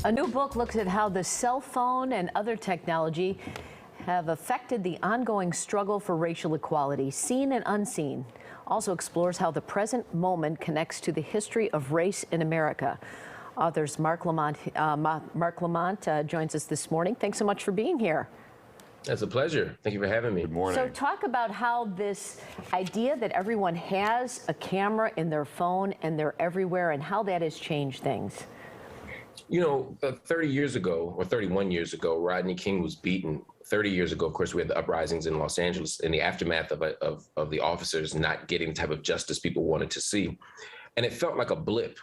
A new book looks at how the cell phone and other technology have affected the ongoing struggle for racial equality, seen and unseen. Also explores how the present moment connects to the history of race in America. Authors Marc Lamont joins us this morning. Thanks so much for being here. It's a pleasure. Thank you for having me. Good morning. So talk about how this idea that everyone has a camera in their phone and they're everywhere and how that has changed things. You know, 30 years ago, or 31 years ago, Rodney King was beaten. 30 years ago, of course, we had the uprisings in Los Angeles in the aftermath of the officers not getting the type of justice people wanted to see. And it felt like a blip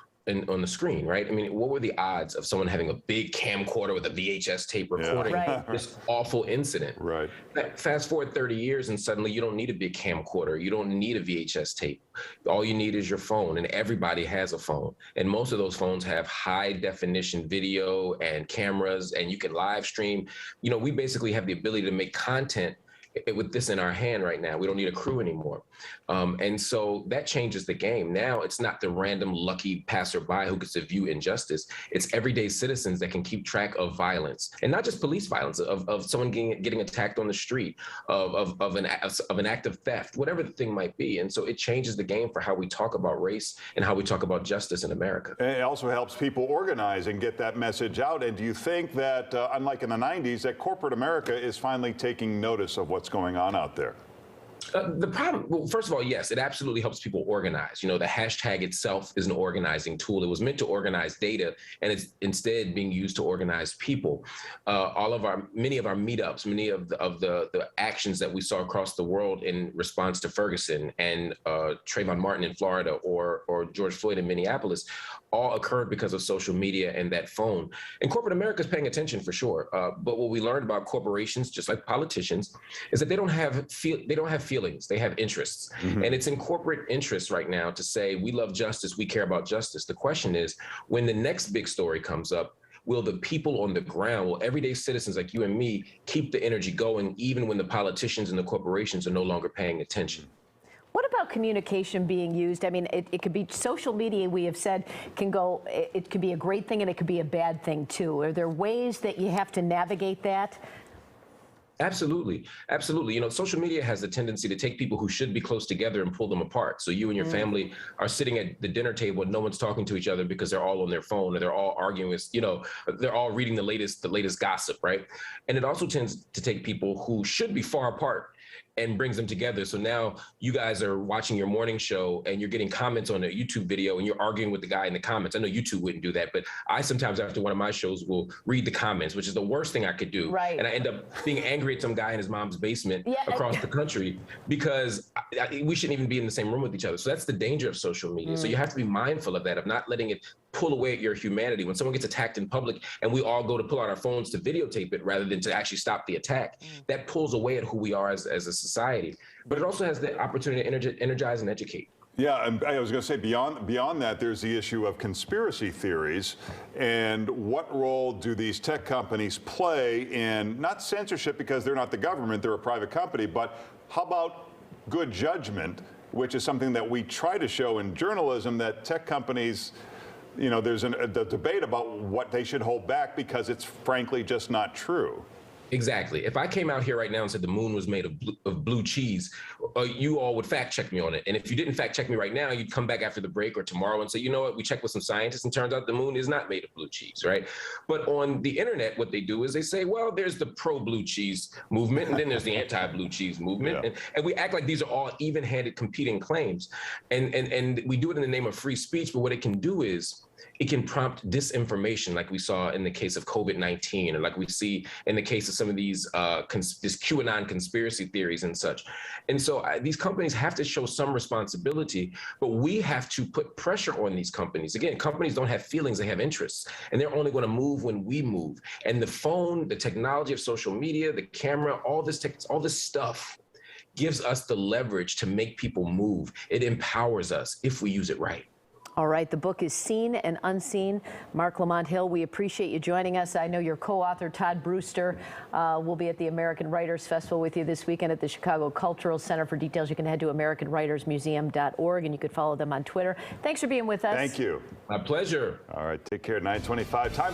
on the screen, right? I mean, what were the odds of someone having a big camcorder with a VHS tape recording this awful incident? Right. Fast forward 30 years and suddenly you don't need a big camcorder. You don't need a VHS tape. All you need is your phone, and everybody has a phone. And most of those phones have high definition video and cameras, and you can live stream. You know, we basically have the ability to make content with this in our hand right now. We don't need a crew anymore. And so that changes the game. Now it's not the random lucky passerby who gets to view injustice. It's everyday citizens that can keep track of violence, and not just police violence, of someone getting attacked on the street, of an act of theft, whatever the thing might be. And so it changes the game for how we talk about race and how we talk about justice in America. And it also helps people organize and get that message out. And do you think that, unlike in the 90s, that corporate America is finally taking notice of what's going on out there? The problem, well, first of all, yes, it absolutely helps people organize. You know, the hashtag itself is an organizing tool. It was meant to organize data, and it's instead being used to organize people. Many of our meetups, many of the actions that we saw across the world in response to Ferguson and Trayvon Martin in Florida or George Floyd in Minneapolis, all occurred because of social media and that phone. And corporate America is paying attention for sure. But what we learned about corporations, just like politicians, is that they don't have feelings, they have interests. Mm-hmm. And it's in corporate interest right now to say, we love justice, we care about justice. The question is, when the next big story comes up, will the people on the ground, will everyday citizens like you and me keep the energy going even when the politicians and the corporations are no longer paying attention? What about communication being used? I mean, it could be social media, we have said, it could be a great thing and it could be a bad thing too. Are there ways that you have to navigate that? Absolutely. Absolutely. You know, social media has the tendency to take people who should be close together and pull them apart. So you and your family are sitting at the dinner table and no one's talking to each other because they're all on their phone, or they're all arguing with, you know, they're all reading the latest gossip, right? And it also tends to take people who should be far apart and brings them together. So now you guys are watching your morning show and you're getting comments on a YouTube video and you're arguing with the guy in the comments. I know you two wouldn't do that, but I sometimes after one of my shows will read the comments, which is the worst thing I could do. Right. And I end up being angry at some guy in his mom's basement across the country because we shouldn't even be in the same room with each other. So that's the danger of social media. So you have to be mindful of that, of not letting it pull away at your humanity. When someone gets attacked in public and we all go to pull out our phones to videotape it rather than to actually stop the attack, that pulls away at who we are as a society. But it also has the opportunity to energize and educate. Yeah, and I was going to say, beyond that, there's the issue of conspiracy theories, and what role do these tech companies play in, not censorship because they're not the government, they're a private company, but how about good judgment, which is something that we try to show in journalism, that tech companies, you know, there's a debate about what they should hold back because it's frankly just not true. Exactly. If I came out here right now and said the moon was made of blue cheese, you all would fact check me on it. And if you didn't fact check me right now, you'd come back after the break or tomorrow and say, you know what, we checked with some scientists and turns out the moon is not made of blue cheese, right? But on the internet, what they do is they say, well, there's the pro-blue cheese movement and then there's the anti-blue cheese movement. Yeah. And we act like these are all even-handed competing claims. And we do it in the name of free speech, but what it can do is it can prompt disinformation, like we saw in the case of COVID-19, or like we see in the case of some of these this QAnon conspiracy theories and such. And so these companies have to show some responsibility, but we have to put pressure on these companies. Again, companies don't have feelings, they have interests, and they're only going to move when we move. And the phone, the technology of social media, the camera, all this stuff gives us the leverage to make people move. It empowers us if we use it right. All right, the book is Seen and Unseen. Marc Lamont Hill, we appreciate you joining us. I know your co-author, Todd Brewster, will be at the American Writers Festival with you this weekend at the Chicago Cultural Center. For details, you can head to AmericanWritersMuseum.org, and you can follow them on Twitter. Thanks for being with us. Thank you. My pleasure. All right, take care. 9:25 time.